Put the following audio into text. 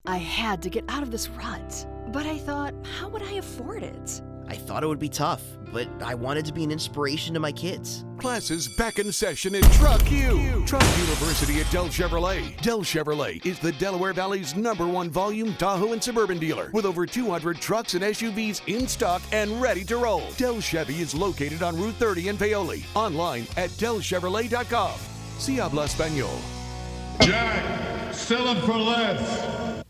I had to get out of this rut. But I thought, how would I afford it? I thought it would be tough, but I wanted to be an inspiration to my kids. Classes back in session at Truck U. Truck University at Del Chevrolet. Del Chevrolet is the Delaware Valley's #1 volume Tahoe and Suburban dealer with over 200 trucks and SUVs in stock and ready to roll. Del Chevy is located on Route 30 in Paoli. Online at delchevrolet.com. Si habla español. Jack, sell them for less.